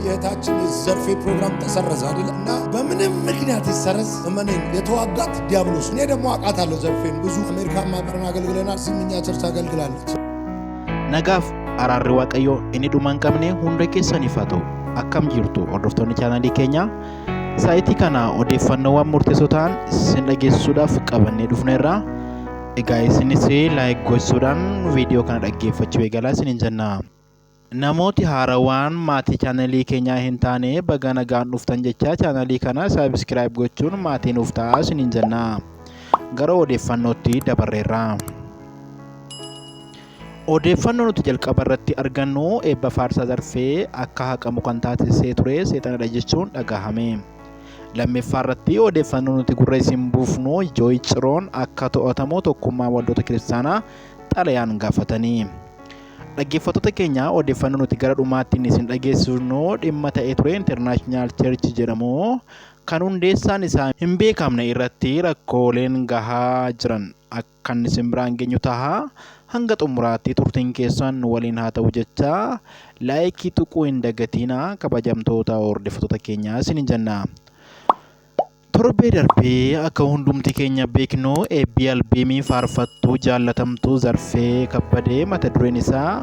የእህታችን ዘርፌ ፕሮግራም ተሰረዘ አይደል? እና በምንም ምክንያት ይሰረዝ እመነኝ የተዋጋት ዲያብሎስ። እኔ ደግሞ አውቃታለሁ ዘርፌን፣ ብዙ አሜሪካ ማህበርን አገልግለናል፣ እዚህም እኛ ቸርች አገልግላለች። ነጋፍ አራሪ ዋቀዮ እኔ ዱማን ቀምኔ ሁንደ ኬሰን ይፈቱ አካም ጅርቱ ኦርዶፍቶኒ ቻናሊ ኬኛ ሳይቲ ከና ኦዴፈነዋን ሙርቴሶታን ሲንደጌሱዳፍ ቀበኔ ዱፍኔራ egaa isinis like gochuudhaan viidiyoo kana dhaggeeffachuu eegalaa isiniin jenna. Namooti haarawaan maatii chaanalii keenyaa hin taane baga nagaan dhuftan jecha chaanalii kana subscribe gochuun maatiin nuuf ta'aa isiniin jenna. Gara odeeffannootti dabarreerra. Odeeffannoo nuti jalqaba irratti argannu eebba faarsaa zarfee akka haqamu kan taasisee ture seexanadha jechuun dhagahame. lammiiffaarratti odeeffannoo nuti gurra isin buufnu Jooyi Tsiroon akka to'atamu tokkummaa waldoota kiristaanaa xalayaan gaafatanii. Dhaggeeffattoota keenya odeeffannoo nuti gara dhumaatti isin dhageessifnu dhimma ta'ee ture International Church jedhamu kan hundeessaan isaa hin beekamne irratti rakkooleen gahaa jiran akka isin biraan geenyu ta'a. Hanga xumuraatti turtiin keessan waliin haa ta'u jecha laayikii tuquu hin dagatina kabajamtoota hordoftoota keenyaa isiniin jenna. Torbee darbee akka hundumti keenya beeknu eebbi albeemii faarfattuu jaallatamtuu Zarfee Kabbadee mata dureen isaa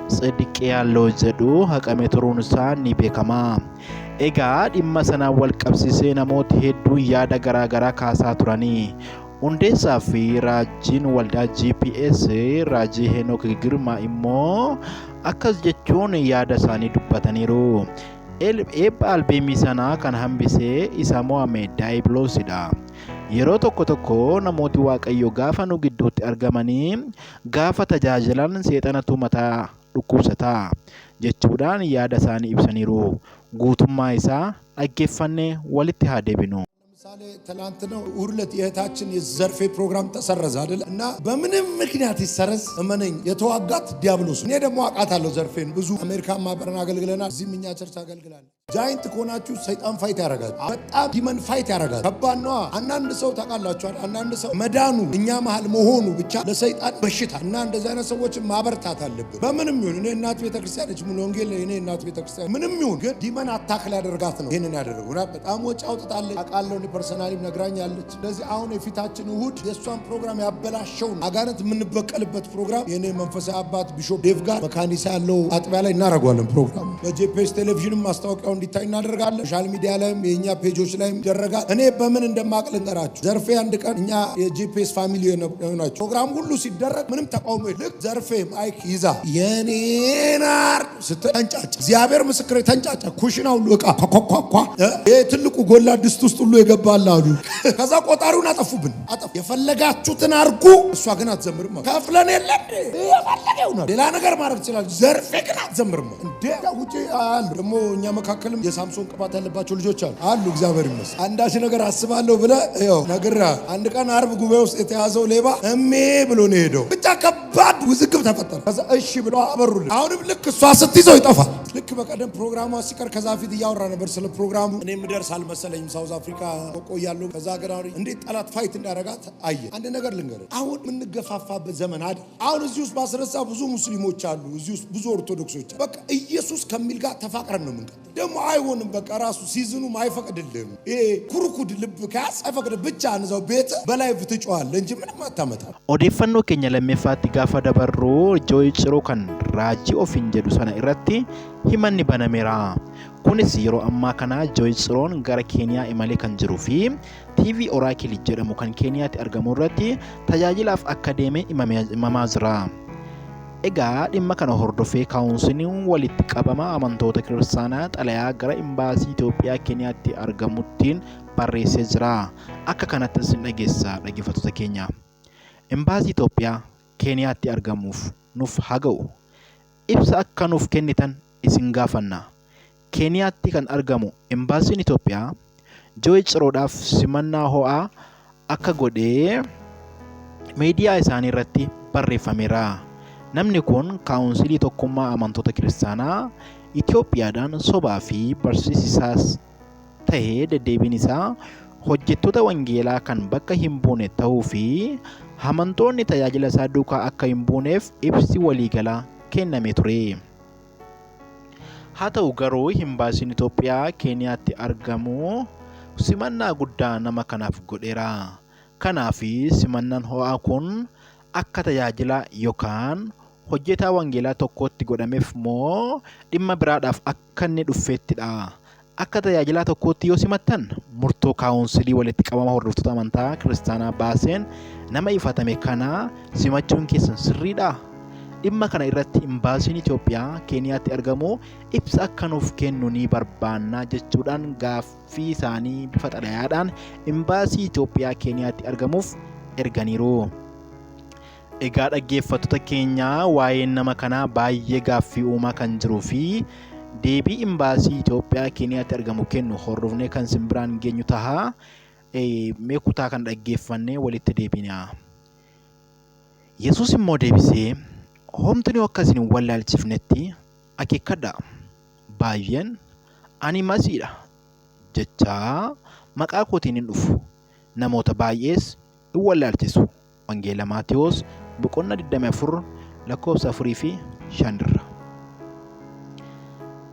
Tsidiqee Yaaloo jedhu haqamee turuun isaa ni beekama. Egaa dhimma sanaan wal qabsiisee namooti hedduu yaada garaagaraa kaasaa turanii. Hundeessaa fi raajiin waldaa GPS raajii Henook Girmaa immoo akkas jechuun yaada isaanii dubbataniiru. Eebba albeemii sanaa kan hambisee isa Mohamed Daayibiloosidha. Yeroo tokko namooti waaqayyo gaafa nu gidduutti argamanii gaafa tajaajilan seexanatu mataa dhukkubsata jechuudhaan yaada isaanii ibsaniiru. Guutummaa isaa dhaggeeffannee walitti haa deebinu. ምሳሌ ትናንት ነው እሁድ የእህታችን የዘርፌ ፕሮግራም ተሰረዘ አይደል? እና በምንም ምክንያት ይሰረዝ እመነኝ የተዋጋት ዲያብሎስ። እኔ ደግሞ አውቃታለሁ ዘርፌን፣ ብዙ አሜሪካ ማህበርን አገልግለናል፣ እዚህም እኛ ቸርች አገልግላለች። ጃይንት ከሆናችሁ ሰይጣን ፋይት ያደርጋል፣ በጣም ዲመን ፋይት ያደርጋል። ከባድ ነው። አንዳንድ ሰው ታውቃላችኋል፣ አንዳንድ ሰው መዳኑ እኛ መሃል መሆኑ ብቻ ለሰይጣን በሽታ እና እንደዛ አይነት ሰዎችን ማበርታት አለብን። በምንም ይሁን እኔ እናት ቤተክርስቲያን ነች፣ ሙሉ ወንጌል እኔ እናት ቤተክርስቲያን ምንም ይሁን ግን ዲመን አታክ ሊያደርጋት ነው ይሄንን ያደረገው። በጣም ወጪ አውጥታለች አውቃለሁ። ፐርሰናሊም ነግራኛለች። ስለዚህ አሁን የፊታችን እሁድ የሷን ፕሮግራም ያበላሸውን አጋንንት የምንበቀልበት ፕሮግራም የኔ መንፈሳዊ አባት ቢሾፕ ዴቭ ጋር መካኒሳ ያለው አጥቢያ ላይ እናደርጋለን። ፕሮግራም በጄፒኤስ ቴሌቪዥንም ማስታወቂያው እንዲታይ እናደርጋለን። ሶሻል ሚዲያ ላይም የኛ ፔጆች ላይም ይደረጋል። እኔ በምን እንደማቅል እንገራችሁ። ዘርፌ አንድ ቀን እኛ የጄፒኤስ ፋሚሊ ናቸው ፕሮግራም ሁሉ ሲደረግ ምንም ተቃውሞ ልክ ዘርፌ ማይክ ይዛ የኔናር ስትንጫጫ እግዚአብሔር ምስክሬ ተንጫጫ። ኩሽና ሁሉ እቃ ኮኮኮ ትልቁ ጎላ ድስት ውስጥ ሁሉ ይገባል አሉ። ከዛ ቆጣሪውን አጠፉብን። የፈለጋችሁትን አርጉ፣ እሷ ግን አትዘምርም። ከፍለን የለም የፈለገው ነው። ሌላ ነገር ማድረግ ይችላል። ዘርፌ ግን አትዘምርም። እንዴ ውጪ አሉ። ደግሞ እኛ መካከልም የሳምሶን ቅባት ያለባቸው ልጆች አሉ። እግዚአብሔር ይመስገን። አንዳች ነገር አስባለሁ ብለ ይኸው ነግራ አንድ ቀን አርብ ጉባኤ ውስጥ የተያዘው ሌባ እሜ ብሎ ነው ሄደው። ብቻ ከባድ ውዝግብ ተፈጠረ። ከዛ እሺ ብሎ አበሩልን። አሁንም ልክ እሷ ስትይዘው ይጠፋል። ልክ በቀደም ፕሮግራሟ ሲቀር ከዛ ፊት እያወራ ነበር ስለ ፕሮግራሙ። እኔ ምደርስ አልመሰለኝም። ሳውዝ አፍሪካ ቆያለሁ። ከዛ ሀገር እንዴት ጠላት ፋይት እንዳረጋት አየ። አንድ ነገር ልንገርህ፣ አሁን የምንገፋፋበት ዘመን አይደል። አሁን እዚህ ውስጥ ባስረሳ ብዙ ሙስሊሞች አሉ፣ እዚህ ውስጥ ብዙ ኦርቶዶክሶች። በቃ ኢየሱስ ከሚል ጋር ተፋቅረን ነው የምንቀጥለው። ደግሞ አይሆንም። በቃ ራሱ ሲዝኑም አይፈቅድልህም። ይሄ ኩርኩድ ልብ ካስ አይፈቅድ። ብቻ እንዛው ቤት በላይ ትጮሃለህ እንጂ ምንም አታመጣም። odeeffannoo keenya lammeeffaatti gaafa dabarru Jooyi Tsiroo kan raajii ofiin jedhu sana irratti himanni banameera. Kunis yeroo ammaa kana Jooyi Tsiroon gara Keeniyaa imalee kan jiruu fi TV Oraakil jedhamu kan Keeniyaatti argamu irratti tajaajilaaf akka deeme himamaa jira. Egaa dhimma kana hordofee kaawunsiliin walitti qabama amantoota kiristaanaa xalayaa gara imbaasii Itoophiyaa Keeniyaatti argamuttiin barreessee jira. Akka kanattis dhageessa dhaggeeffattoota keenya. Imbaasii Itoophiyaa Keeniyaatti argamuuf nuuf haa ga'u. Ibsa akka nuuf kennitan isin gaafanna. Keeniyaatti kan argamu imbaasiin Itoophiyaa Jooyi Tsiroodhaaf simannaa ho'aa akka godhee miidiyaa isaanii irratti barreeffameera. Namni kun kaawunsilii tokkummaa amantoota kiristaanaa Itoophiyaadhaan sobaa fi barsiisaas ta'ee deddeebiin isaa hojjettoota wangeelaa kan bakka hin buune ta'uu fi amantoonni tajaajila isaa duukaa akka hin buuneef ibsi waliigalaa kennamee ture. Haa ta'u garuu imbaasiin Itoophiyaa Keeniyaatti argamu simannaa guddaa nama kanaaf godheera. Kanaaf simannaan ho'aa kun akka tajaajila yookaan hojjetaa wangeelaa tokkotti godhameef moo dhimma biraadhaaf akka inni dhufeettidha. Akka tajaajilaa tokkotti yoo simattan murtoo kaawunsilii walitti qabama hordoftoota amantaa kiristaanaa baaseen nama ifatame kana simachuun keessan sirriidha. Dhimma kana irratti imbaasiin Itoophiyaa Keeniyaatti argamu ibsa akka nuuf kennu ni barbaanna jechuudhaan gaaffii isaanii bifa xalayaadhaan imbaasii Itoophiyaa Keeniyaatti argamuuf erganiiru. Egaa dhaggeeffattoota keenyaa waa'een nama kanaa baay'ee gaaffii uumaa kan jiruu fi deebii imbaasii Itoophiyaa Keeniyaatti argamu kennu hordofnee kan simbiraan geenyu tahaa mee kutaa kan dhaggeeffannee walitti deebina. Yesuus immoo deebisee homtuni akkasiin wallaalchifnetti akeekkadha. Baay'een ani masiidha jechaa maqaa kootiin hin dhufu. Namoota baay'ees hin wallaalchisu. Wangeela Maatewos boqonnaa 24 lakkoofsa 4 fi 5 irra.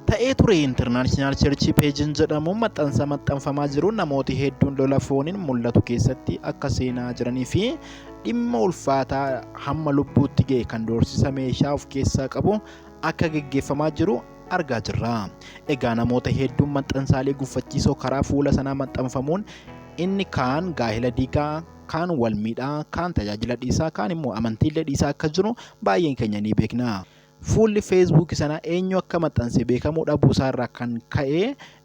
Ta'ee ture International Church Page'n jedhamu maxxanfamaa jiru namooti hedduun lola fooniin mul'atu keessatti akka seenaa jiranii fi dhimma ulfaataa hamma lubbuutti ga'e kan doorsisa meeshaa of keessaa qabu akka geggeeffamaa jiru argaa jirra. Egaa namoota hedduun maxxansaalee guffachiisoo karaa fuula sanaa maxxanfamuun inni kaan gaa'ela diigaa, kaan wal miidhaa, kaan tajaajila dhiisaa, kaan immoo amantiilee dhiisaa akka jiru baay'een keenya ni beekna. Fuulli Facebook sana eenyu akka maxxanse beekamuu dhabuusaa irraa kan ka'e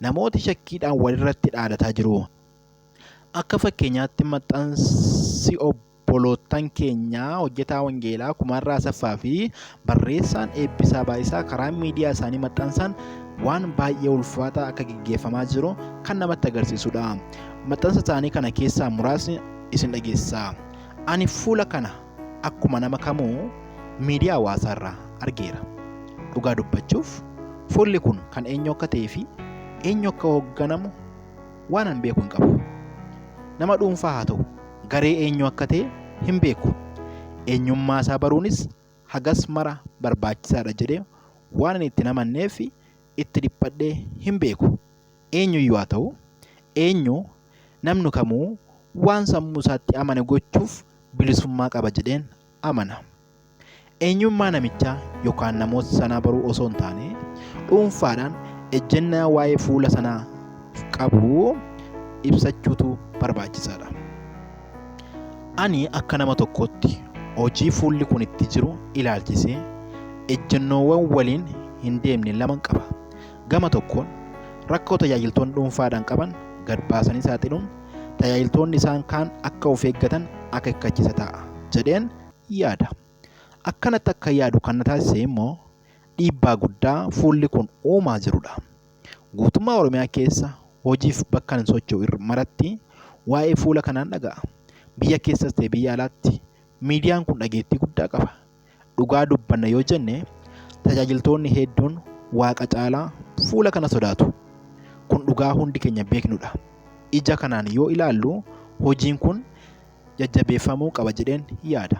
namooti shakkiidhaan walirratti dhaadataa jiru. Akka fakkeenyaatti maxxansi obboloottan keenyaa hojjetaa wangeelaa Kumarraa Asaffaa fi barreessaan Eebbisaa Baayisaa karaa miidiyaa isaanii maxxansan waan baay'ee ulfaataa akka geggeeffamaa jiru kan namatti agarsiisudha. Maxxansa isaanii kana keessaa muraasni isin dhageessaa. Ani fuula kana akkuma nama kamuu miidiyaa hawaasaarraa argeera. Dhugaa dubbachuuf fuulli kun kan eenyu akka ta'ee fi eenyu akka hoogganamu waan an beeku hin qabu. Nama dhuunfaa haa ta'u garee eenyu akka ta'e hin beeku. Eenyummaa isaa baruunis hagas mara barbaachisaadha jedhee waan ani itti namannee fi itti dhiphadhee hin beeku. Eenyuyyuu haa ta'u eenyu namni kamuu waan sammuu isaatti amane gochuuf bilisummaa qaba jedheen amana. Eenyummaa namichaa yookaan namoota sanaa baruu osoo hin taane dhuunfaadhaan ejjennaa waa'ee fuula sanaa qabu ibsachuutu barbaachisaadha. Ani akka nama tokkotti hojii fuulli kun itti jiru ilaalchisee ejjennoowwan waliin hin deemne laman qaba. Gama tokkoon rakkoo tajaajiltoonni dhuunfaadhaan qaban gad baasanii saaxiluun tajaajiltoonni isaan kaan akka of eeggatan akeekkachiisa ta'a jedheen yaada. Akkanatti akka yaadu kan na taasise immoo dhiibbaa guddaa fuulli kun uumaa jirudha. Guutummaa Oromiyaa keessa hojiif bakka hin socho'u maratti waa'ee fuula kanaan dhaga'a. Biyya keessas ta'e biyya alaatti miidiyaan kun dhageettii guddaa qaba. Dhugaa dubbanna yoo jenne tajaajiltoonni hedduun waaqa caalaa fuula kana sodaatu. Kun dhugaa hundi keenya beeknudha. Ija kanaan yoo ilaallu hojiin kun jajjabeeffamuu qaba jedheen yaada.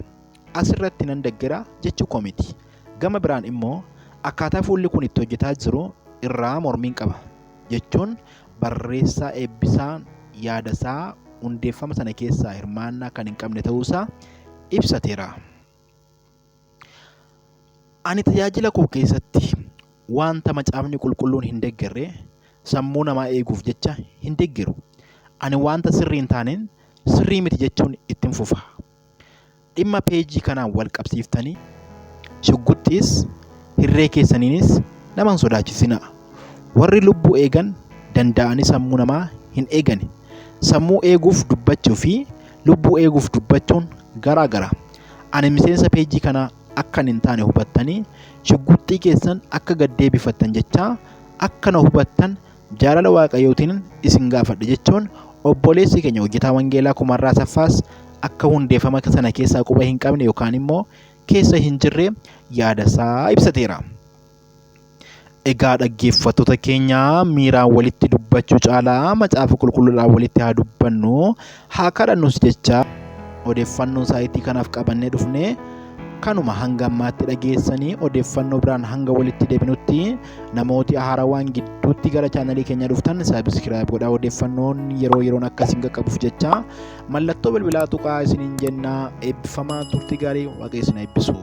Asirratti nan deggera jechuu koo miti. Gama biraan immoo akkaataa fuulli kun itti hojjetaa jiru irraa mormiin qaba. Jechuun barreessaa Eebbisaan yaadasaa hundeeffama sana keessaa hirmaannaa kan hin qabne ta'uusaa ibsateera. Ani tajaajila koo keessatti wanta macaafni qulqulluun hin deggerre sammuu namaa eeguuf jecha hin deggeru. Ani wanta sirrii hin taaneen sirrii miti jechuun ittiin fufa. Dhimma peejii kanaan wal qabsiiftanii shugguxxiis hirree keessaniinis nama hin sodaachisina. Warri lubbuu eegan danda'anii sammuu namaa hin eegani. Sammuu eeguuf dubbachuu fi lubbuu eeguuf dubbachuun garaa gara. Ani miseensa peejii kanaa akka hin taane hubattanii shugguxxii keessan akka gaddeebifattan jechaa akka na hubattan jaalala waaqayyootiin isin gaafadha jechuun obboleessi keenya hojjetaa wangeelaa Kumarraa Asaffaas akka hundeeffama sana keessaa quba hin qabne yookaan immoo keessa hin jirre yaadasaa ibsateera. Egaa dhaggeeffattoota keenya miiraan walitti dubbachuu caalaa macaafa qulqulluudhaan walitti haa dubbannu haa kadhannus jecha odeeffannoo saayitii kanaaf qabannee dhufne kanuma hanga ammaatti dhageessanii odeeffannoo biraan hanga walitti deebinutti namooti haarawaan gidduutti gara chaanalii keenya dhuftan saabskiraayib godhaa odeeffannoon yeroo yeroon akkasiin qaqqabuuf jecha mallattoo bilbilaa tuqaa isiniin jennaa eebbifamaa turtii gaarii waaqayyo isin eebbisu.